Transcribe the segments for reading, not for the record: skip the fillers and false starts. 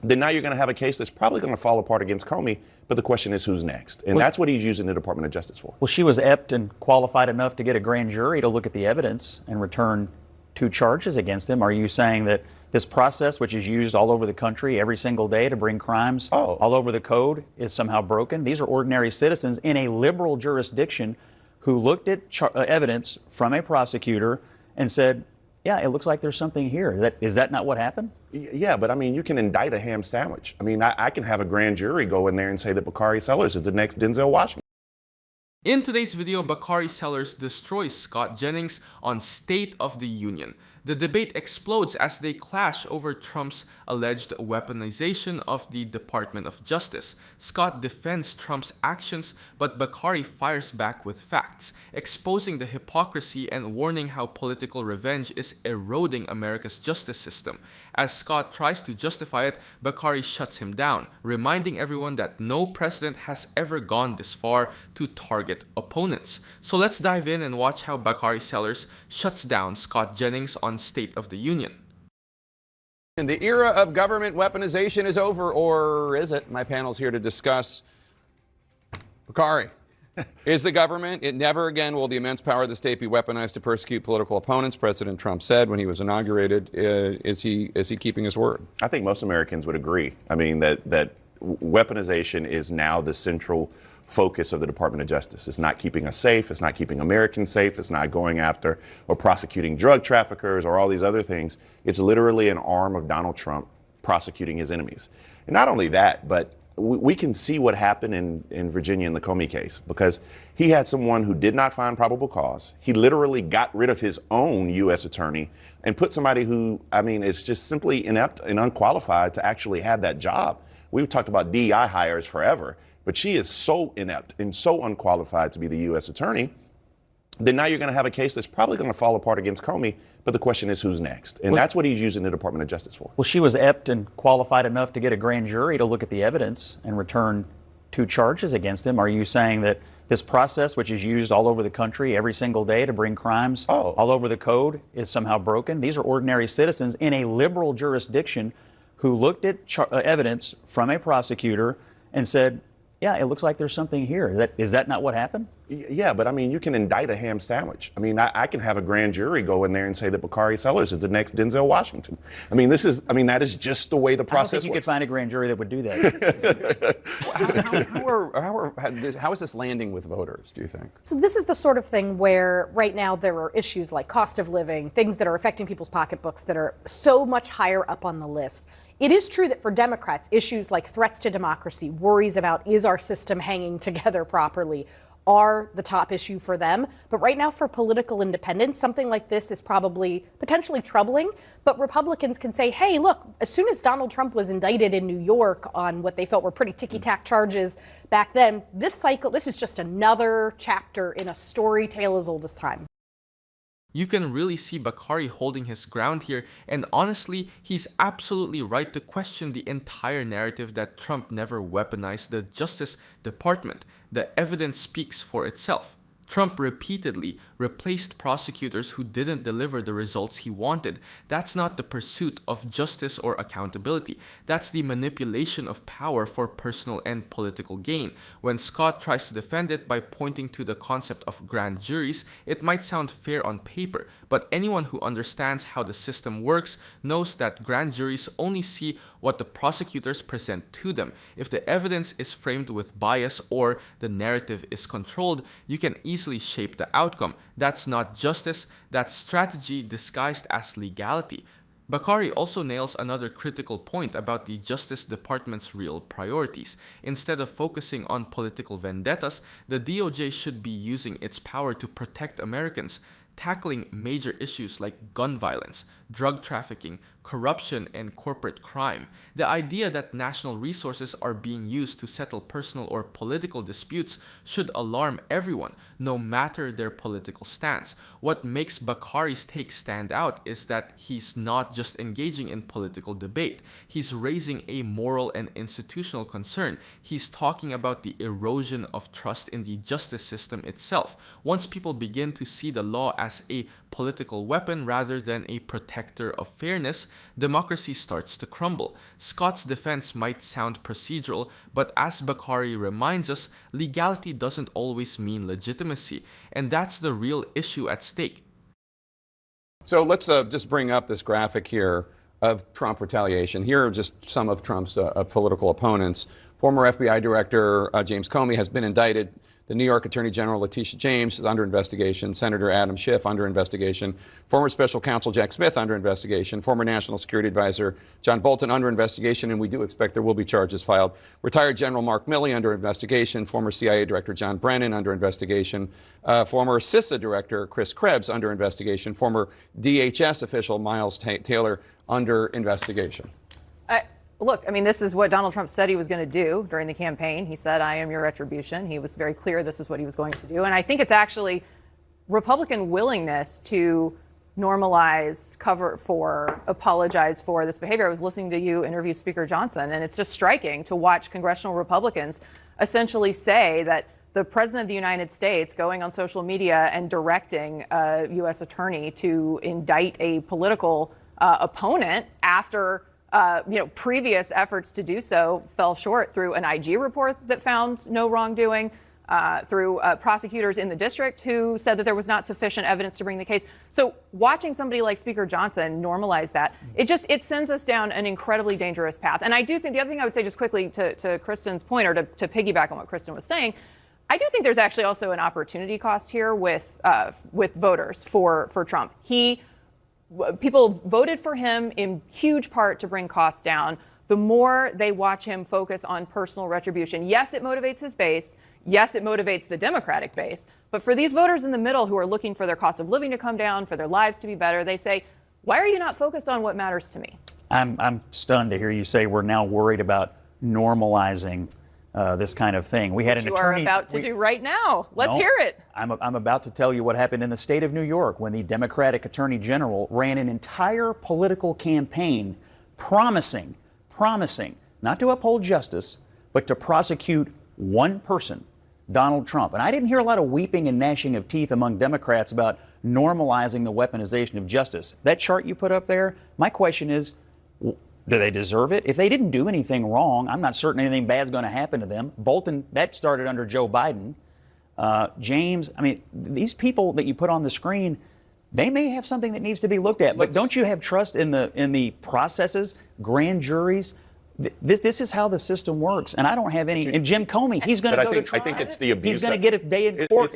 then now you're going to have a case that's probably going to fall apart against Comey. But the question is, who's next? And that's what he's using the Department of Justice for. Well, she was apt and qualified enough to get a grand jury to look at the evidence and return 2 charges against him. Are you saying that this process, which is used all over the country every single day to bring crimes all over the code, is somehow broken? These are ordinary citizens in a liberal jurisdiction who looked at evidence from a prosecutor and said, yeah, it looks like there's something here. Is that not what happened? Yeah, but I mean, you can indict a ham sandwich. I mean, I can have a grand jury go in there and say that Bakari Sellers is the next Denzel Washington. In today's video, Bakari Sellers destroys Scott Jennings on State of the Union. The debate explodes as they clash over Trump's alleged weaponization of the Department of Justice. Scott defends Trump's actions, but Bakari fires back with facts, exposing the hypocrisy and warning how political revenge is eroding America's justice system. As Scott tries to justify it, Bakari shuts him down, reminding everyone that no president has ever gone this far to target opponents. So let's dive in and watch how Bakari Sellers shuts down Scott Jennings on State of the Union. And the era of government weaponization is over, or is it? My panel's here to discuss. Bakari, is the government, it never again will the immense power of the state be weaponized to persecute political opponents, President Trump said when he was inaugurated. Is he keeping his word? I think most Americans would agree. I mean, that weaponization is now the central focus of the Department of Justice. It's not keeping us safe. It's not keeping Americans safe. It's not going after or prosecuting drug traffickers or all these other things. It's literally an arm of Donald Trump prosecuting his enemies. And not only that, but we can see what happened in Virginia in the Comey case, because he had someone who did not find probable cause. He literally got rid of his own U.S. attorney and put somebody who, I mean, is just simply inept and unqualified to actually have that job. We've talked about DEI hires forever, but she is so inept and so unqualified to be the U.S. attorney. Then now you're going to have a case that's probably going to fall apart against Comey. But the question is, who's next? And that's what he's using the Department of Justice for. Well, she was apt and qualified enough to get a grand jury to look at the evidence and return 2 charges against him. Are you saying that this process, which is used all over the country every single day to bring crimes all over the code, is somehow broken? These are ordinary citizens in a liberal jurisdiction who looked at evidence from a prosecutor and said, yeah, it looks like there's something here. Is that not what happened? Yeah, but I mean, you can indict a ham sandwich. I mean, I can have a grand jury go in there and say that Bakari Sellers is the next Denzel Washington. I mean, that is just the way the process works. I don't think you could find a grand jury that would do that. How is this landing with voters, do you think? So this is the sort of thing where right now there are issues like cost of living, things that are affecting people's pocketbooks that are so much higher up on the list. It is true that for Democrats, issues like threats to democracy, worries about is our system hanging together properly, are the top issue for them. But right now for political independents, something like this is probably potentially troubling. But Republicans can say, hey, look, as soon as Donald Trump was indicted in New York on what they felt were pretty ticky-tack charges back then, this is just another chapter in a story tale as old as time. You can really see Bakari holding his ground here, and honestly, he's absolutely right to question the entire narrative that Trump never weaponized the Justice Department. The evidence speaks for itself. Trump repeatedly replaced prosecutors who didn't deliver the results he wanted. That's not the pursuit of justice or accountability. That's the manipulation of power for personal and political gain. When Scott tries to defend it by pointing to the concept of grand juries, it might sound fair on paper, but anyone who understands how the system works knows that grand juries only see what the prosecutors present to them. If the evidence is framed with bias or the narrative is controlled, you can easily shape the outcome. That's not justice, that's strategy disguised as legality. Bakari also nails another critical point about the Justice Department's real priorities. Instead of focusing on political vendettas, the DOJ should be using its power to protect Americans, tackling major issues like gun violence, drug trafficking, corruption, and corporate crime. The idea that national resources are being used to settle personal or political disputes should alarm everyone, no matter their political stance. What makes Bakari's take stand out is that he's not just engaging in political debate. He's raising a moral and institutional concern. He's talking about the erosion of trust in the justice system itself. Once people begin to see the law as a political weapon rather than a protector of fairness, democracy starts to crumble. Scott's defense might sound procedural, but as Bakari reminds us, legality doesn't always mean legitimacy, and that's the real issue at stake. So let's just bring up this graphic here of Trump retaliation. Here are just some of Trump's political opponents. Former FBI Director James Comey has been indicted. The New York Attorney General Letitia James is under investigation. Senator Adam Schiff under investigation. Former Special Counsel Jack Smith under investigation. Former National Security Advisor John Bolton under investigation, and we do expect there will be charges filed. Retired General Mark Milley under investigation. Former CIA Director John Brennan under investigation. Former CISA Director Chris Krebs under investigation. Former DHS official Miles Taylor under investigation. Look, I mean, this is what Donald Trump said he was going to do during the campaign. He said, I am your retribution. He was very clear this is what he was going to do. And I think it's actually Republican willingness to normalize, cover for, apologize for this behavior. I was listening to you interview Speaker Johnson, and it's just striking to watch congressional Republicans essentially say that the President of the United States going on social media and directing a U.S. attorney to indict a political opponent after previous efforts to do so fell short through an IG report that found no wrongdoing, through prosecutors in the district who said that there was not sufficient evidence to bring the case. So watching somebody like Speaker Johnson normalize that, it sends us down an incredibly dangerous path. And I do think the other thing I would say just quickly to Kristen's point, or to piggyback on what Kristen was saying, I do think there's actually also an opportunity cost here with voters for Trump. People voted for him in huge part to bring costs down. The more they watch him focus on personal retribution, yes, it motivates his base. Yes, it motivates the Democratic base. But for these voters in the middle who are looking for their cost of living to come down, for their lives to be better, they say, why are you not focused on what matters to me? I'm stunned to hear you say we're now worried about normalizing this kind of thing. We had an attorney. You are about to do right now. Let's hear it. I'm about to tell you what happened in the state of New York when the Democratic Attorney General ran an entire political campaign promising not to uphold justice, but to prosecute one person, Donald Trump. And I didn't hear a lot of weeping and gnashing of teeth among Democrats about normalizing the weaponization of justice. That chart you put up there, my question is, do they deserve it? If they didn't do anything wrong, I'm not certain anything bad's going to happen to them. Bolton, that started under Joe Biden. James, I mean, these people that you put on the screen, they may have something that needs to be looked at. But don't you have trust in the processes, grand juries? This is how the system works. And I don't have any. And Jim Comey, he's going to go to trial. I think it's the abuse. He's going to get a day in court.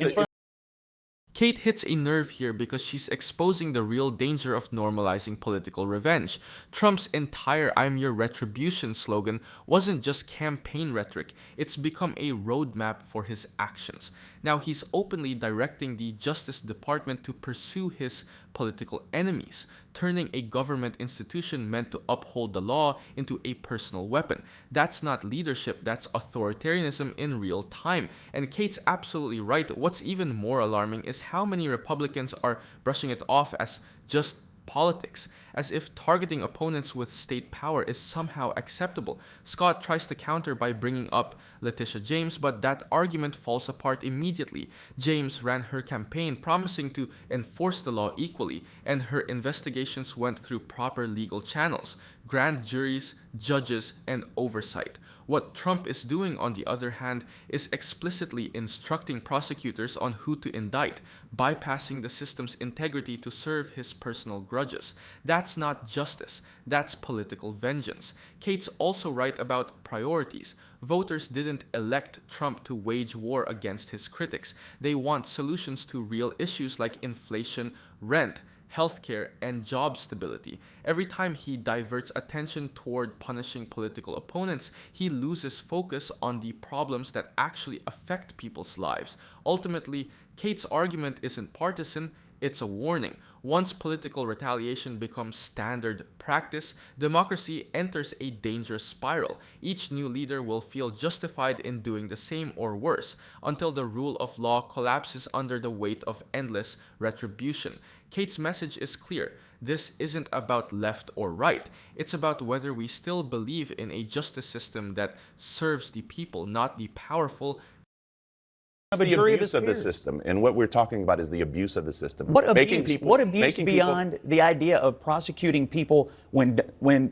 Kate hits a nerve here because she's exposing the real danger of normalizing political revenge. Trump's entire "I'm your retribution" slogan wasn't just campaign rhetoric, it's become a roadmap for his actions. Now he's openly directing the Justice Department to pursue his political enemies, turning a government institution meant to uphold the law into a personal weapon. That's not leadership, that's authoritarianism in real time. And Kate's absolutely right. What's even more alarming is how many Republicans are brushing it off as just politics, as if targeting opponents with state power is somehow acceptable. Scott tries to counter by bringing up Letitia James, but that argument falls apart immediately. James ran her campaign promising to enforce the law equally, and her investigations went through proper legal channels, grand juries, judges, and oversight. What Trump is doing, on the other hand, is explicitly instructing prosecutors on who to indict, bypassing the system's integrity to serve his personal grudges. That's not justice, that's political vengeance. Kate's also right about priorities. Voters didn't elect Trump to wage war against his critics. They want solutions to real issues like inflation, rent, healthcare, and job stability. Every time he diverts attention toward punishing political opponents, he loses focus on the problems that actually affect people's lives. Ultimately, Kate's argument isn't partisan, it's a warning. Once political retaliation becomes standard practice, democracy enters a dangerous spiral. Each new leader will feel justified in doing the same or worse, until the rule of law collapses under the weight of endless retribution. Kate's message is clear. This isn't about left or right. It's about whether we still believe in a justice system that serves the people, not the powerful. It's the abuse of the system, and what we're talking about is the abuse of the system. What abuse beyond the idea of prosecuting people when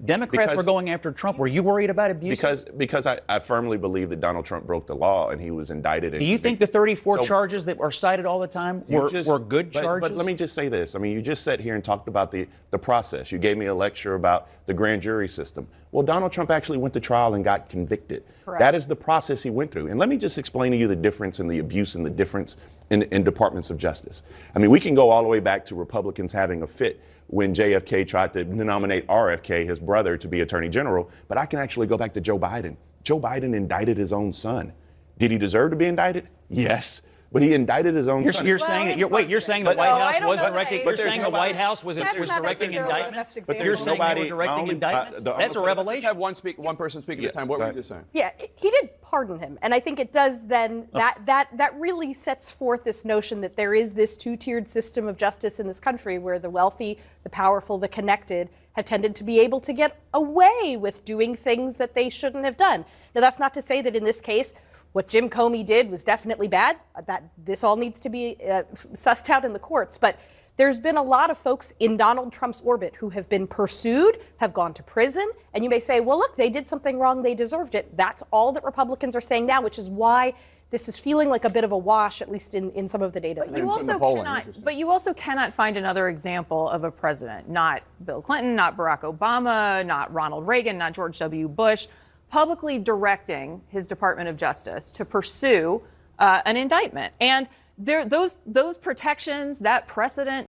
Democrats were going after Trump? Were you worried about abuse? Because I firmly believe that Donald Trump broke the law and he was indicted. And do you think the 34 charges that are cited all the time were good charges? But let me just say this. I mean, you just sat here and talked about the process. You gave me a lecture about the grand jury system. Well, Donald Trump actually went to trial and got convicted. Correct. That is the process he went through. And let me just explain to you the difference in the abuse and the difference in departments of justice. I mean, we can go all the way back to Republicans having a fit when JFK tried to nominate RFK, his brother, to be Attorney General. But I can actually go back to Joe Biden. Joe Biden indicted his own son. Did he deserve to be indicted? Yes. But he indicted his own son. You're saying the White House was directing. You're saying the White House was directing indictments. But you're saying they were directing indictments. That's a revelation. Let's have one person speak at a time. What were you just saying? Yeah, he did pardon him, and I think it does then that really sets forth this notion that there is this two-tiered system of justice in this country where the wealthy, the powerful, the connected have tended to be able to get away with doing things that they shouldn't have done. Now, that's not to say that in this case, what Jim Comey did was definitely bad. That this all needs to be sussed out in the courts. But there's been a lot of folks in Donald Trump's orbit who have been pursued, have gone to prison. And you may say, well, look, they did something wrong. They deserved it. That's all that Republicans are saying now, which is why this is feeling like a bit of a wash, at least in some of the data. But you also cannot find another example of a president, not Bill Clinton, not Barack Obama, not Ronald Reagan, not George W. Bush, publicly directing his Department of Justice to pursue an indictment. And those protections, that precedent.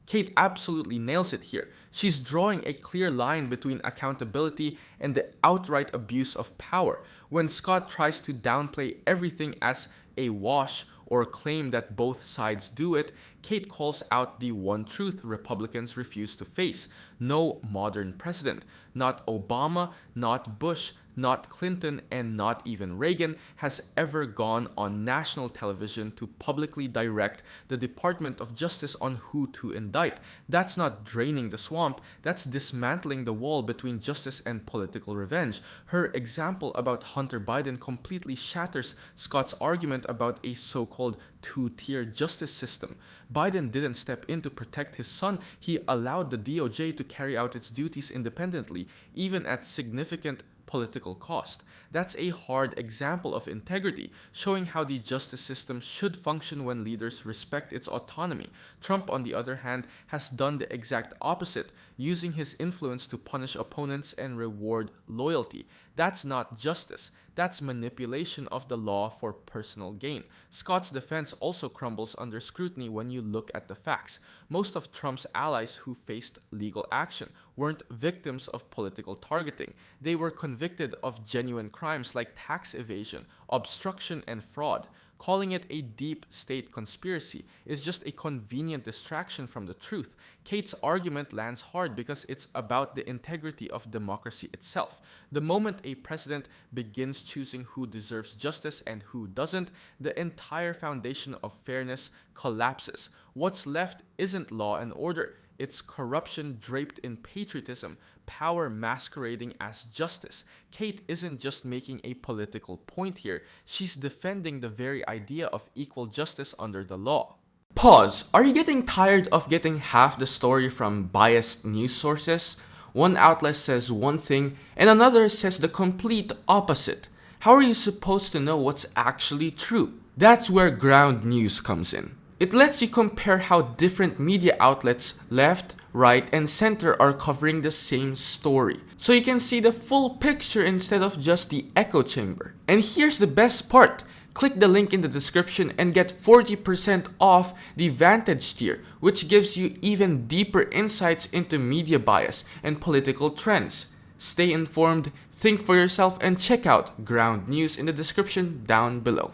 Kate absolutely nails it here. She's drawing a clear line between accountability and the outright abuse of power. When Scott tries to downplay everything as a wash or claim that both sides do it, Kate calls out the one truth Republicans refuse to face. No modern president, not Obama, not Bush, not Clinton, and not even Reagan, has ever gone on national television to publicly direct the Department of Justice on who to indict. That's not draining the swamp, that's dismantling the wall between justice and political revenge. Her example about Hunter Biden completely shatters Scott's argument about a so-called two-tier justice system. Biden didn't step in to protect his son. He allowed the DOJ to carry out its duties independently, even at significant political cost. That's a hard example of integrity, showing how the justice system should function when leaders respect its autonomy. Trump, on the other hand, has done the exact opposite, using his influence to punish opponents and reward loyalty. That's not justice. That's manipulation of the law for personal gain. Scott's defense also crumbles under scrutiny when you look at the facts. Most of Trump's allies who faced legal action weren't victims of political targeting. They were convicted of genuine crimes like tax evasion, obstruction, and fraud. Calling it a deep state conspiracy is just a convenient distraction from the truth. Kate's argument lands hard because it's about the integrity of democracy itself. The moment a president begins choosing who deserves justice and who doesn't, the entire foundation of fairness collapses. What's left isn't law and order. It's corruption draped in patriotism, power masquerading as justice. Kate isn't just making a political point here, she's defending the very idea of equal justice under the law. Pause. Are you getting tired of getting half the story from biased news sources? One outlet says one thing and another says the complete opposite. How are you supposed to know what's actually true? That's where ground news comes in. It lets you compare how different media outlets, left, right, and center are covering the same story. So you can see the full picture instead of just the echo chamber. And here's the best part. Click the link in the description and get 40% off the Vantage tier, which gives you even deeper insights into media bias and political trends. Stay informed, think for yourself, and check out Ground News in the description down below.